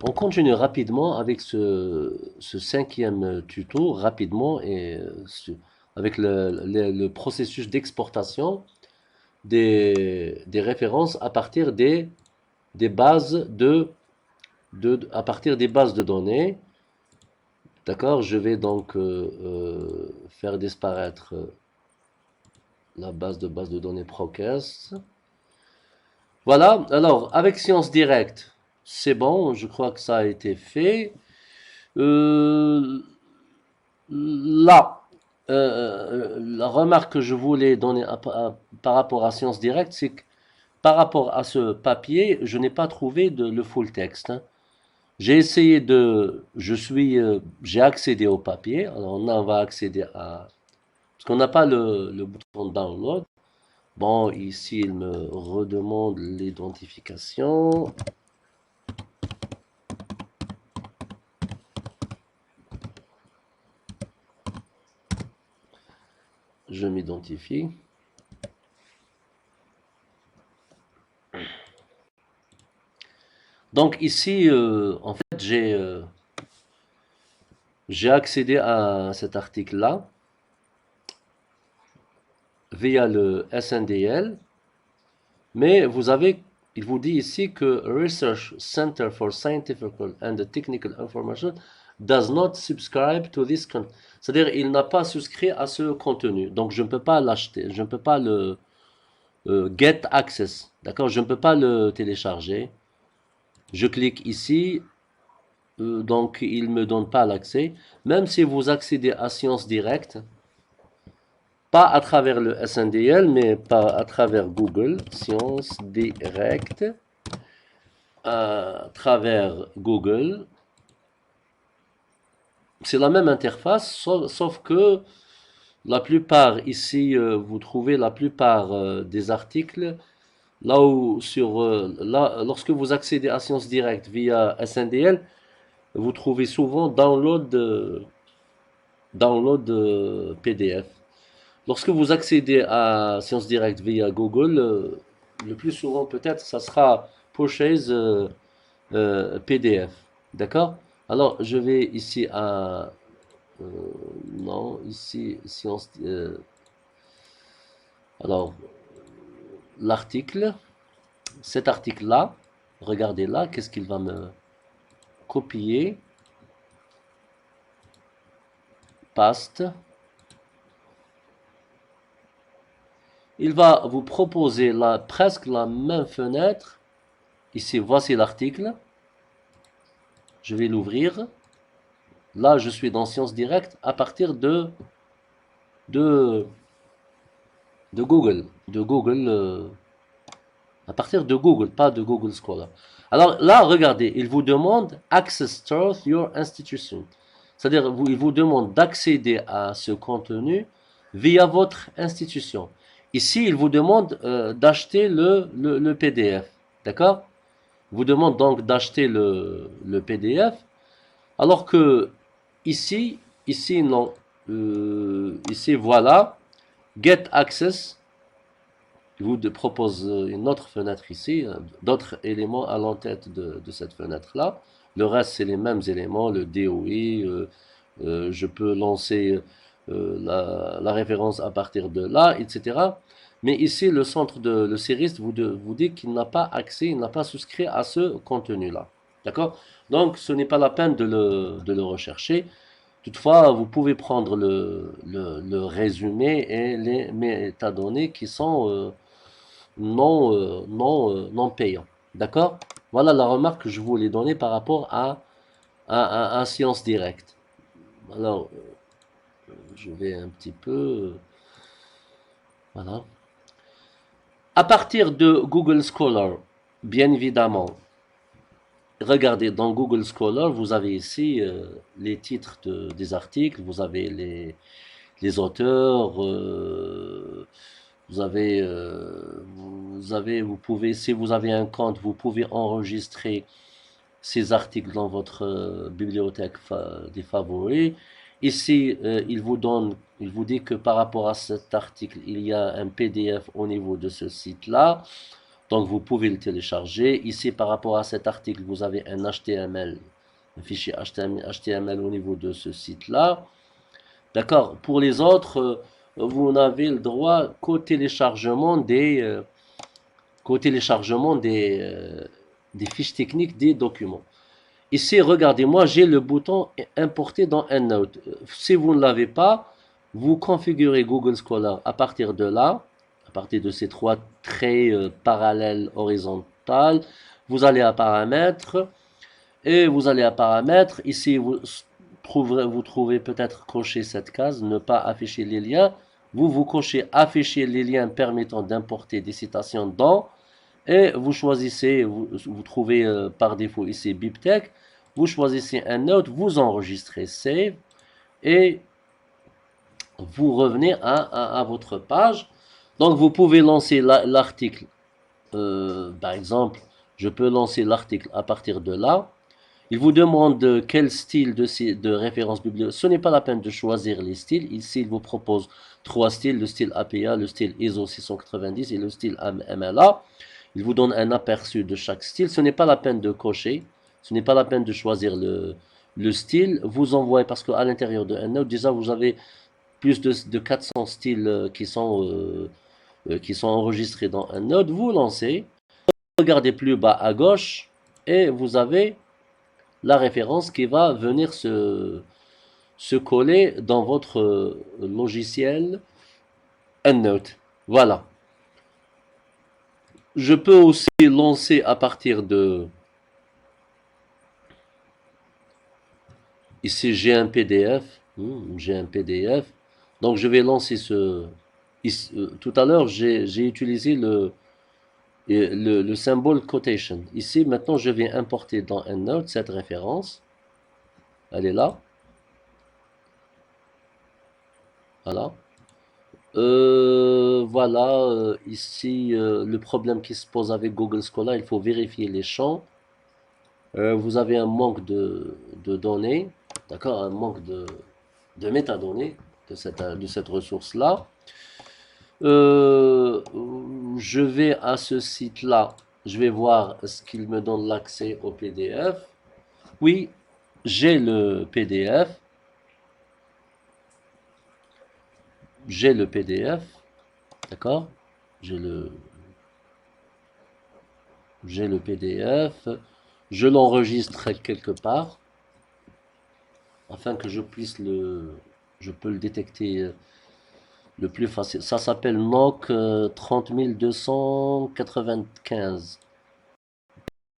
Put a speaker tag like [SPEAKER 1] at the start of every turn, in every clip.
[SPEAKER 1] On continue rapidement avec ce cinquième tuto, rapidement, et avec le processus d'exportation des références à partir des bases à partir des bases de données. D'accord? Je vais donc faire disparaître la base de données Procast. Voilà, alors avec Science Directe, c'est bon, je crois que ça a été fait. Euh, Là, la remarque que je voulais donner par rapport à Science Directe, c'est que par rapport à ce papier, je n'ai pas trouvé le full texte, hein. J'ai essayé j'ai accédé au papier. Alors là, on va accéder parce qu'on n'a pas le bouton download. Bon, ici, il me redemande l'identification. Je m'identifie. Donc ici, en fait, j'ai accédé à cet article-là via le SNDL, mais il vous dit ici que Research Center for Scientific and Technical Information does not subscribe to this content. C'est-à-dire, il n'a pas souscrit à ce contenu. Donc, je ne peux pas l'acheter, je ne peux pas le get access. D'accord? Je ne peux pas le télécharger. Je clique ici, donc il ne me donne pas l'accès. Même si vous accédez à Science Direct, pas à travers le SNDL, mais pas à travers Google, Science Direct, à travers Google. C'est la même interface, sauf que la plupart ici, vous trouvez la plupart des articles là où lorsque vous accédez à Science Direct via SNDL, vous trouvez souvent download PDF. Lorsque vous accédez à Science Direct via Google, le plus souvent peut-être, ça sera Purchase PDF. D'accord? Alors, je vais ici euh, non, ici, Science. Alors, l'article, cet article-là, regardez là, qu'est-ce qu'il va me copier, paste. Il va vous proposer presque la même fenêtre. Ici, voici l'article. Je vais l'ouvrir. Là, je suis dans Science Direct à partir de, de Google. À partir de Google, pas de Google Scholar. Alors là, regardez, il vous demande Access to your institution. C'est-à-dire, il vous demande d'accéder à ce contenu via votre institution. Ici, il vous demande d'acheter le PDF. D'accord? Il vous demande donc d'acheter le PDF. Alors que ici non. Ici, voilà. Get Access. Il vous propose une autre fenêtre ici, d'autres éléments à l'entête de cette fenêtre-là. Le reste, c'est les mêmes éléments, le DOI. Je peux lancer la référence à partir de là, etc. Mais ici, le sériste vous dit qu'il n'a pas accès, il n'a pas souscrit à ce contenu-là. D'accord? Donc, ce n'est pas la peine de le rechercher. Toutefois, vous pouvez prendre le résumé et les métadonnées qui sont non payants. D'accord? Voilà la remarque que je voulais donner par rapport à Science Directe. Alors, je vais un petit peu. Voilà. À partir de Google Scholar, bien évidemment, regardez dans Google Scholar, vous avez ici les titres des articles, vous avez les auteurs, vous pouvez, si vous avez un compte, vous pouvez enregistrer ces articles dans votre bibliothèque des favoris. Ici, il vous dit que par rapport à cet article, il y a un PDF au niveau de ce site-là. Donc, vous pouvez le télécharger. Ici, par rapport à cet article, vous avez un HTML, un fichier HTML au niveau de ce site-là. D'accord. Pour les autres, vous n'avez le droit qu'au téléchargement des fiches techniques des documents. Ici, regardez, moi j'ai le bouton importer dans EndNote. Si vous ne l'avez pas, vous configurez Google Scholar à partir de là, à partir de ces trois traits parallèles horizontales. Vous allez à paramètres et vous allez à paramètres. Ici, vous trouvez peut-être cocher cette case, ne pas afficher les liens. Vous cochez afficher les liens permettant d'importer des citations dans. Et vous choisissez, vous trouvez par défaut ici BibTeX, vous choisissez un note, vous enregistrez Save et vous revenez à votre page. Donc vous pouvez lancer l'article, par exemple, je peux lancer l'article à partir de là. Il vous demande quel style de référence bibliographique. Ce n'est pas la peine de choisir les styles. Ici, il vous propose trois styles, le style APA, le style ISO 690 et le style MLA. Il vous donne un aperçu de chaque style. Ce n'est pas la peine de cocher. Ce n'est pas la peine de choisir le style. Vous envoyez, parce qu'à l'intérieur de EndNote, déjà, vous avez plus de 400 styles qui sont enregistrés dans EndNote. Vous lancez. Regardez plus bas à gauche et vous avez la référence qui va venir se coller dans votre logiciel EndNote. Voilà. Je peux aussi lancer à partir de... Ici, j'ai un PDF. J'ai un PDF. Donc, je vais lancer ce... tout à l'heure, j'ai utilisé le symbole quotation. Ici, maintenant, je vais importer dans EndNote cette référence. Elle est là. Voilà. Voilà, ici, le problème qui se pose avec Google Scholar, il faut vérifier les champs. Vous avez un manque de données, d'accord, un manque de métadonnées de cette ressource-là. Euh, je vais à ce site-là, je vais voir ce qu'il me donne l'accès au PDF. Oui, j'ai le PDF. J'ai le PDF, d'accord? J'ai le, j'ai le PDF. Je l'enregistre quelque part afin que je peux le détecter le plus facile. Ça s'appelle NOC 30295.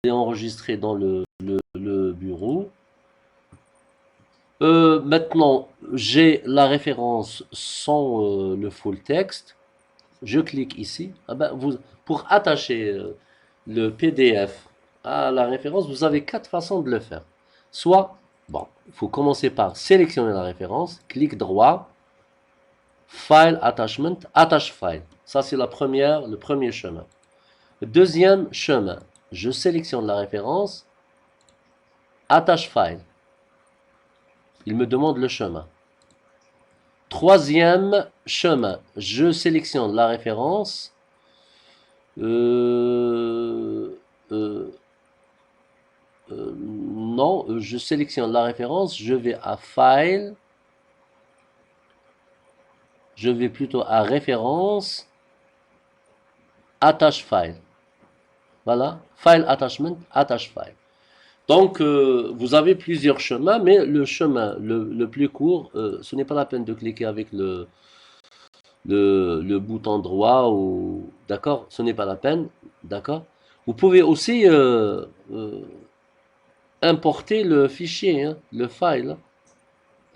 [SPEAKER 1] C'est enregistré dans le bureau. Maintenant, j'ai la référence sans le full texte. Je clique ici. Ah ben, pour attacher le PDF à la référence, vous avez quatre façons de le faire. Soit, bon, il faut commencer par sélectionner la référence, clic droit, File Attachment, Attache File. Ça, c'est le premier chemin. Deuxième chemin, je sélectionne la référence, Attache File. Il me demande le chemin. Troisième chemin, je sélectionne la référence. Non, je sélectionne la référence, je vais à File, je vais plutôt à Référence, Attache File. Voilà, File Attachment, Attache File. Donc, vous avez plusieurs chemins, mais le chemin le plus court, ce n'est pas la peine de cliquer avec le bouton droit ou d'accord, ce n'est pas la peine, d'accord. Vous pouvez aussi importer le fichier, hein, le file.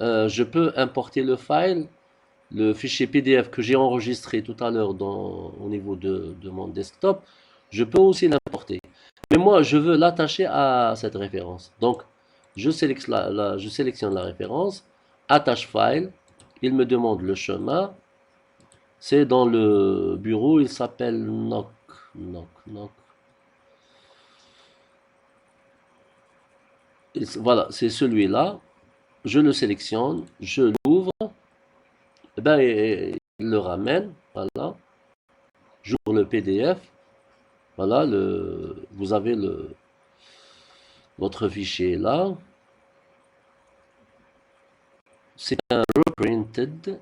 [SPEAKER 1] Je peux importer le fichier PDF que j'ai enregistré tout à l'heure au niveau de mon desktop. Je peux aussi l'importer. Mais moi, je veux l'attacher à cette référence. Donc, je sélectionne la référence, attache file. Il me demande le chemin. C'est dans le bureau, il s'appelle Knock. Knock, Knock. Voilà, c'est celui-là. Je le sélectionne, je l'ouvre. Et ben, il le ramène. Voilà. J'ouvre le PDF. Voilà, vous avez votre fichier là. C'est un reprinted,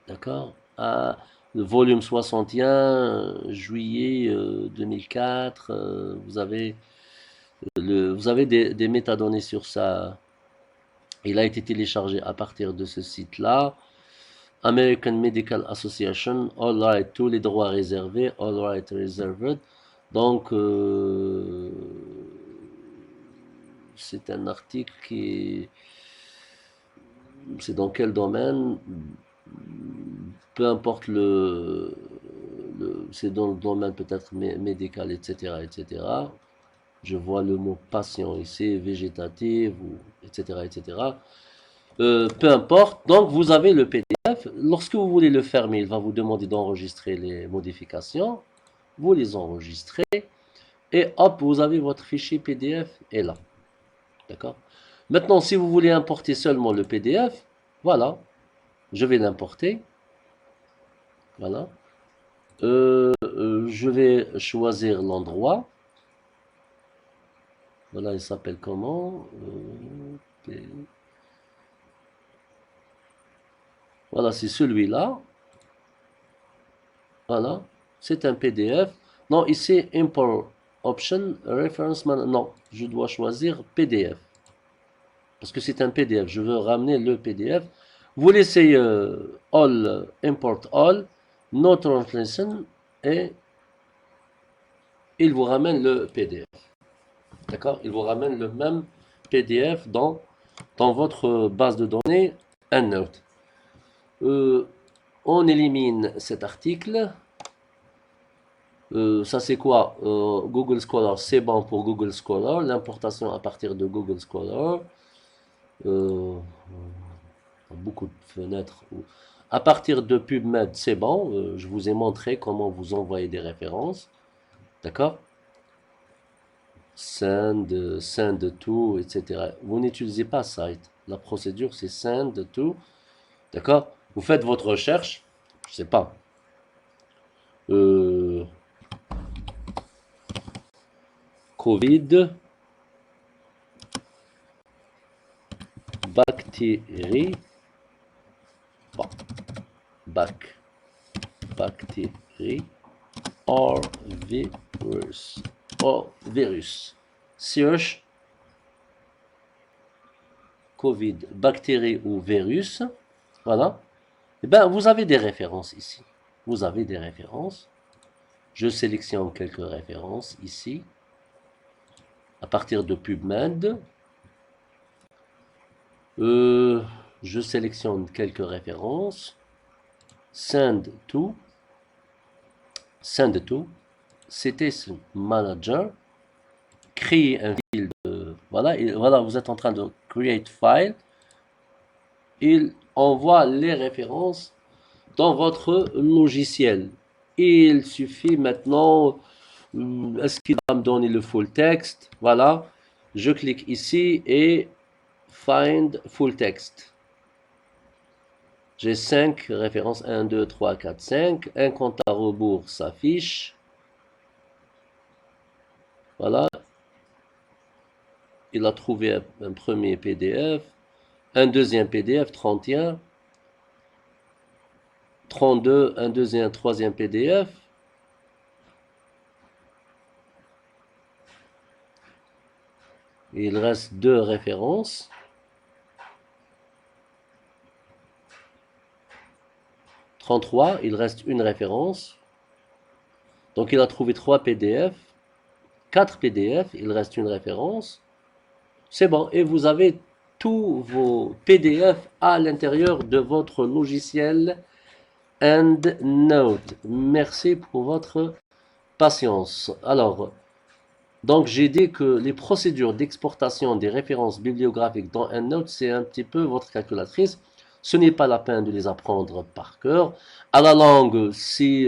[SPEAKER 1] d'accord? Le volume 61, juillet 2004, vous avez des métadonnées sur ça. Il a été téléchargé à partir de ce site-là. American Medical Association, all right, tous les droits réservés, all right reserved. Donc, c'est un article qui c'est dans quel domaine? Peu importe c'est dans le domaine peut-être médical, etc., etc. Je vois le mot patient ici, végétative, etc., etc. Peu importe. Donc, vous avez le PDF. Lorsque vous voulez le fermer, il va vous demander d'enregistrer les modifications. Vous les enregistrez. Et hop, vous avez votre fichier PDF est là. D'accord? Maintenant, si vous voulez importer seulement le PDF, voilà. Je vais l'importer. Voilà. Je vais choisir l'endroit. Voilà, il s'appelle comment? Voilà, c'est celui-là. Voilà, c'est un PDF. Non, ici, Import Option, Reference Non, je dois choisir PDF. Parce que c'est un PDF. Je veux ramener le PDF. Vous laissez All, Import All, No Translation, et il vous ramène le PDF. D'accord? Il vous ramène le même PDF dans votre base de données EndNote. On élimine cet article. Ça c'est quoi? Google Scholar, c'est bon pour Google Scholar. L'importation à partir de Google Scholar. Beaucoup de fenêtres. À partir de PubMed, c'est bon. Je vous ai montré comment vous envoyer des références. D'accord? Send to, etc. Vous n'utilisez pas site. La procédure, c'est send to. D'accord? Vous faites votre recherche. Je sais pas. Covid. Bactéries. Bon. Bactéries. Or virus. Or virus. Search. Covid, bactéries ou virus. Voilà. Et bien, vous avez des références ici. Vous avez des références. Je sélectionne quelques références ici. À partir de PubMed. Je sélectionne quelques références. Send to. Send to. CTS Manager. Créer un fil de... Voilà, voilà, vous êtes en train de create file. Il envoie les références dans votre logiciel. Il suffit maintenant, est-ce qu'il va me donner le full text? Voilà, je clique ici et find full text. J'ai 5 références, 1, 2, 3, 4, 5. Un compte à rebours s'affiche. Voilà. Il a trouvé un premier PDF, un deuxième PDF, 31. 32, un deuxième, troisième PDF. Il reste 2 références. 33, il reste une référence. Donc il a trouvé 3 PDF. 4 PDF, il reste une référence. C'est bon. Et vous avez tous vos PDF à l'intérieur de votre logiciel EndNote. Merci pour votre patience. Alors, donc j'ai dit que les procédures d'exportation des références bibliographiques dans EndNote, c'est un petit peu votre calculatrice. Ce n'est pas la peine de les apprendre par cœur. À la langue, si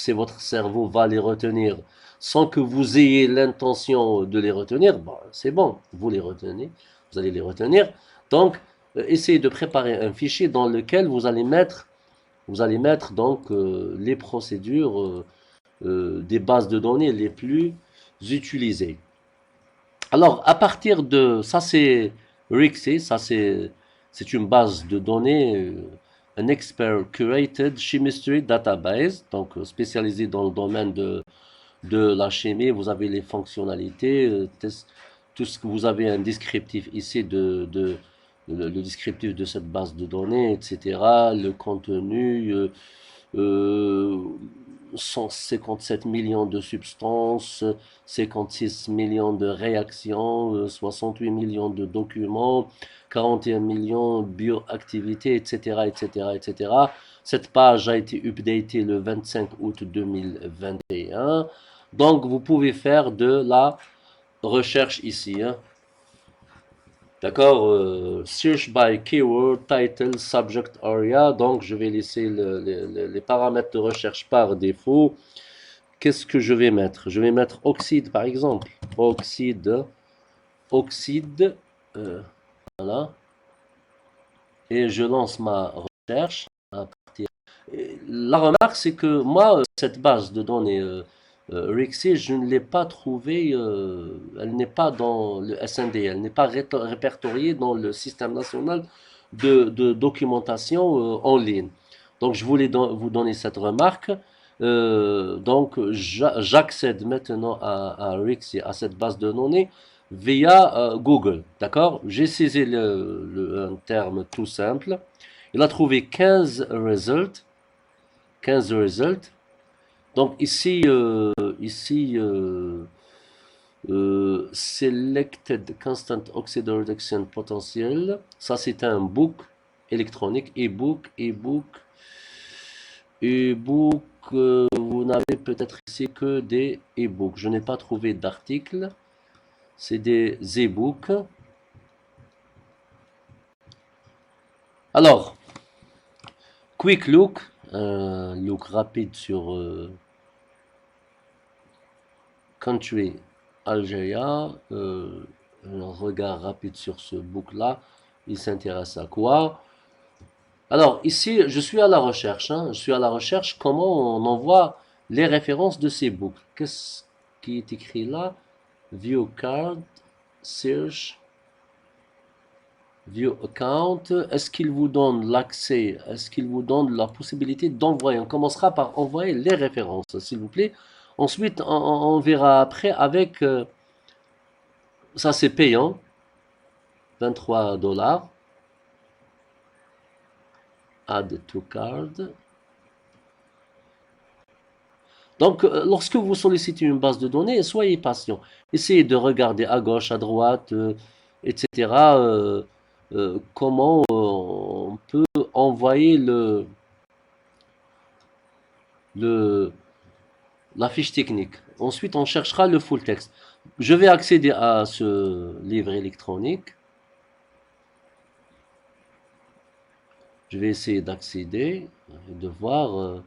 [SPEAKER 1] votre cerveau va les retenir sans que vous ayez l'intention de les retenir, bon, c'est bon, vous les retenez, vous allez les retenir. Donc, essayez de préparer un fichier dans lequel vous allez mettre donc les procédures des bases de données les plus utilisées. Alors, à partir de ça, c'est RIXI, c'est une base de données, un expert curated chemistry database, donc spécialisé dans le domaine de la chimie. Vous avez les fonctionnalités, tout ce que vous avez un descriptif ici le descriptif de cette base de données, etc. Le contenu. Euh, 157 millions de substances, 56 millions de réactions, 68 millions de documents, 41 millions de bioactivités, etc., etc., etc. Cette page a été updatée le 25 août 2021. Donc, vous pouvez faire de la recherche ici, hein. D'accord, search by keyword, title, subject area. Donc, je vais laisser les paramètres de recherche par défaut. Qu'est-ce que je vais mettre? Je vais mettre oxyde, par exemple. Oxyde, oxyde, euh, voilà. Et je lance ma recherche. La remarque, c'est que moi, cette base de données RIXI, je ne l'ai pas trouvée, elle n'est pas dans le SND, elle n'est pas répertoriée dans le système national de documentation en ligne. Donc, je voulais vous donner cette remarque. Donc, j'accède maintenant à RIXI, à cette base de données, via Google. D'accord? J'ai saisi un terme tout simple. Il a trouvé 15 results. 15 results. Donc ici, selected constant oxide reduction potential. Ça, c'est un book électronique, e-book. Vous n'avez peut-être ici que des e-books. Je n'ai pas trouvé d'article. C'est des e-books. Alors, quick look, look rapide sur country Algérie, un regard rapide sur ce book-là. Il s'intéresse à quoi? Alors, ici, je suis à la recherche, hein. Je suis à la recherche comment on envoie les références de ces books. Qu'est-ce qui est écrit là? View card, search, view account. Est-ce qu'il vous donne l'accès? Est-ce qu'il vous donne la possibilité d'envoyer? On commencera par envoyer les références, s'il vous plaît. Ensuite, on verra après avec... ça, c'est payant. 23 $. Add to card. Donc, lorsque vous sollicitez une base de données, soyez patient. Essayez de regarder à gauche, à droite, etc. Comment on peut envoyer le, la fiche technique. Ensuite, on cherchera le full text. Je vais accéder à ce livre électronique. Je vais essayer d'accéder et de voir.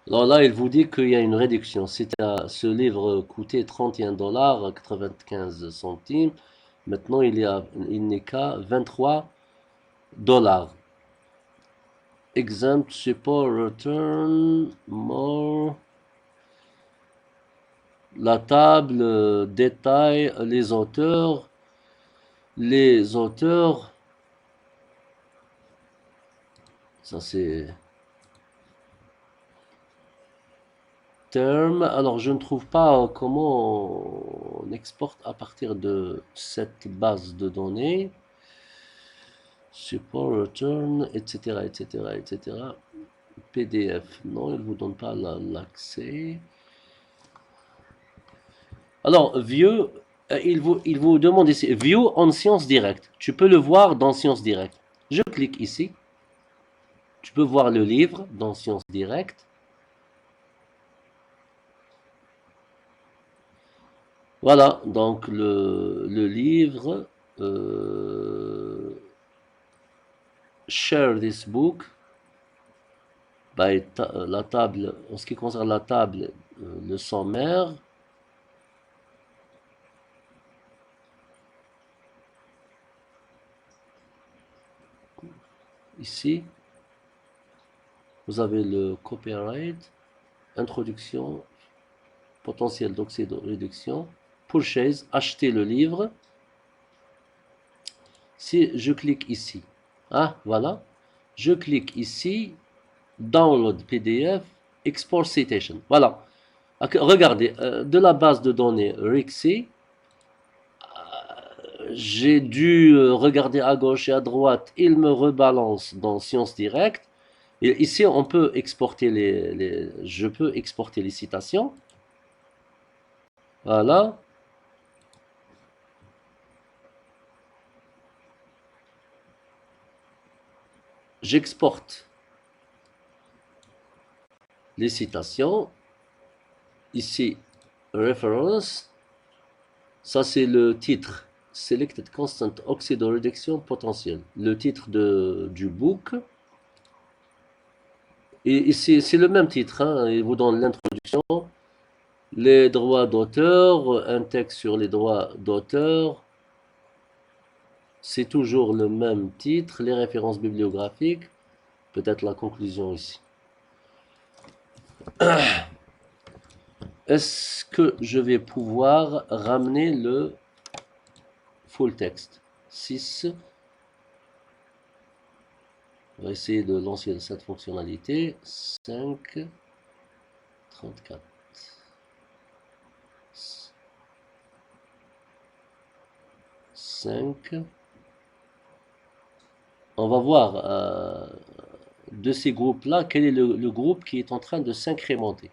[SPEAKER 1] Alors là, il vous dit qu'il y a une réduction. Ce livre coûtait 31 dollars 95 centimes. Maintenant, il n'est qu'à 23 dollars. Exempt support return more. La table détaille les auteurs. Les auteurs, ça c'est terme. Alors, je ne trouve pas comment on exporte à partir de cette base de données. Support, return, etc., etc., etc. PDF, non, il ne vous donne pas l'accès. Alors, view, il vous demande ici, view en Sciences Direct. Tu peux le voir dans Sciences Direct. Je clique ici. Tu peux voir le livre dans Sciences Direct. Voilà, donc le livre, Share this book, la table, en ce qui concerne la table, le sommaire, ici. Vous avez le copyright, introduction, potentiel d'oxydoréduction, purchase, acheter le livre. Si je clique ici, ah voilà, je clique ici, download PDF, export citation. Voilà. Regardez, de la base de données RIXI, j'ai dû regarder à gauche et à droite, il me rebalance dans Science Direct. Et ici, on peut exporter je peux exporter les citations. Voilà. J'exporte les citations. Ici, reference. Ça, c'est le titre. Selected Constant Oxidoreduction Potentiel. Le titre du book. Et ici, c'est le même titre. Hein. Il vous donne l'introduction, les droits d'auteur, un texte sur les droits d'auteur. C'est toujours le même titre, les références bibliographiques. Peut-être la conclusion ici. Est-ce que je vais pouvoir ramener le full text 6. On va essayer de lancer cette fonctionnalité. 5, 34. 5. On va voir de ces groupes-là, quel est le groupe qui est en train de s'incrémenter.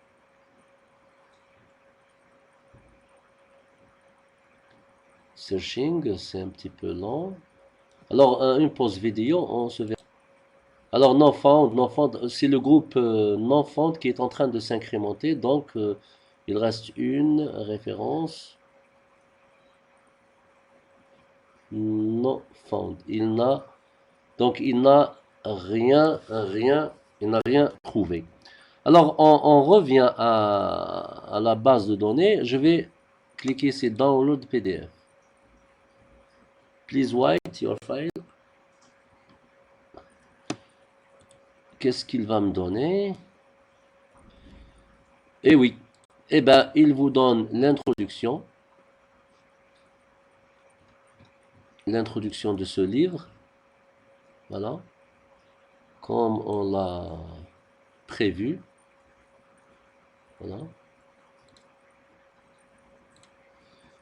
[SPEAKER 1] Searching, c'est un petit peu lent. Alors, une pause vidéo, on se verra. Alors, no found, c'est le groupe non found qui est en train de s'incrémenter. Donc, il reste une référence. No found. Donc, il n'a rien, il n'a rien trouvé. Alors, on revient à la base de données. Je vais cliquer ici Download PDF. Please write your file. Qu'est-ce qu'il va me donner? Eh oui, eh ben, il vous donne l'introduction de ce livre. Voilà. Comme on l'a prévu. Voilà.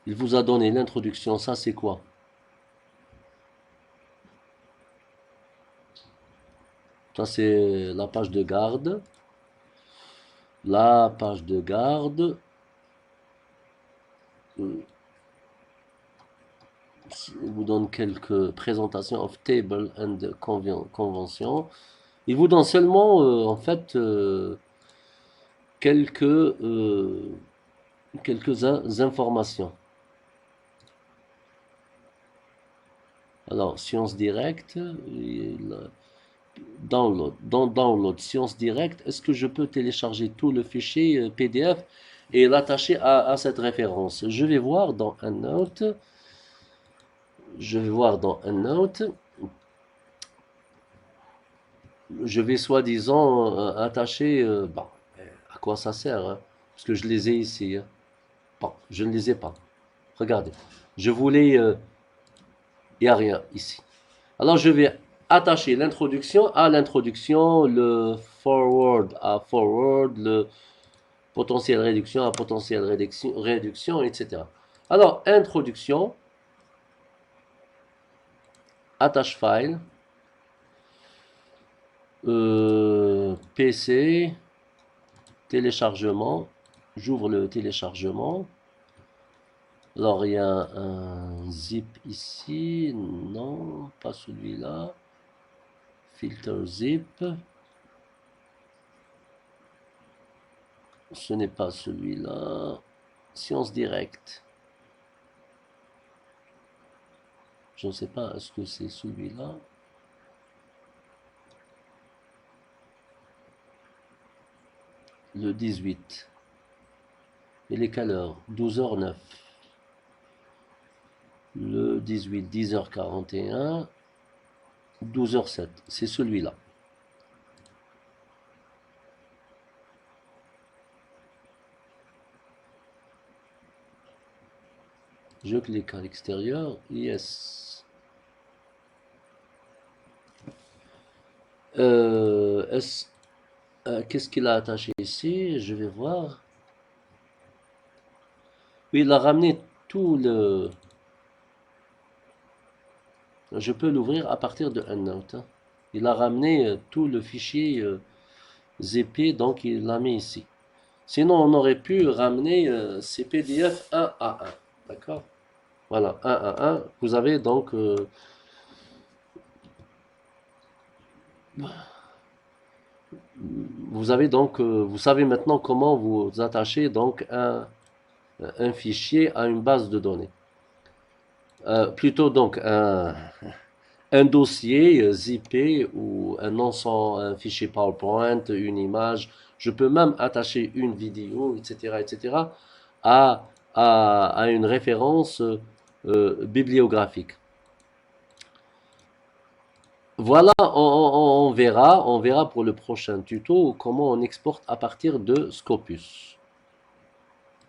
[SPEAKER 1] Il vous a donné l'introduction. Ça, c'est quoi? Ça, c'est la page de garde. La page de garde. Il vous donne quelques présentations of table and convention. Il vous donne seulement, en fait, quelques informations. Alors, Science Direct, download. Dans Download, Science Direct, est-ce que je peux télécharger tout le fichier PDF et l'attacher à cette référence? Je vais voir dans Note. Je vais voir dans Note. Je vais soi-disant attacher. Bon, à quoi ça sert hein? Parce que je les ai ici. Hein. Bon, je ne les ai pas. Regardez. Je voulais. Il n'y a rien ici. Alors, je vais attacher l'introduction à l'introduction, le forward à forward, le potentiel réduction à potentiel réduction, etc. Alors, introduction, attache file, PC, téléchargement, j'ouvre le téléchargement. Alors, il y a un zip ici, non, pas celui-là. Filter zip. Ce n'est pas celui-là. Science Direct. Je ne sais pas, est-ce que c'est celui-là? Le 18. Il est quelle heure? 12h09. Le 18, 10h41. 12h07. C'est celui-là. Je clique à l'extérieur. Yes. Est-ce qu'est-ce qu'il a attaché ici? Je vais voir. Oui, il a ramené tout le... Je peux l'ouvrir à partir de EndNote, hein. Il a ramené tout le fichier ZP, donc il l'a mis ici. Sinon, on aurait pu ramener ces PDF un à un. D'accord? Voilà, un à un. Vous avez donc... vous savez maintenant comment vous attachez donc un fichier à une base de données. Plutôt donc un dossier zippé ou un fichier PowerPoint, une image. Je peux même attacher une vidéo, etc., etc., à, à une référence bibliographique. Voilà, on verra pour le prochain tuto comment on exporte à partir de Scopus.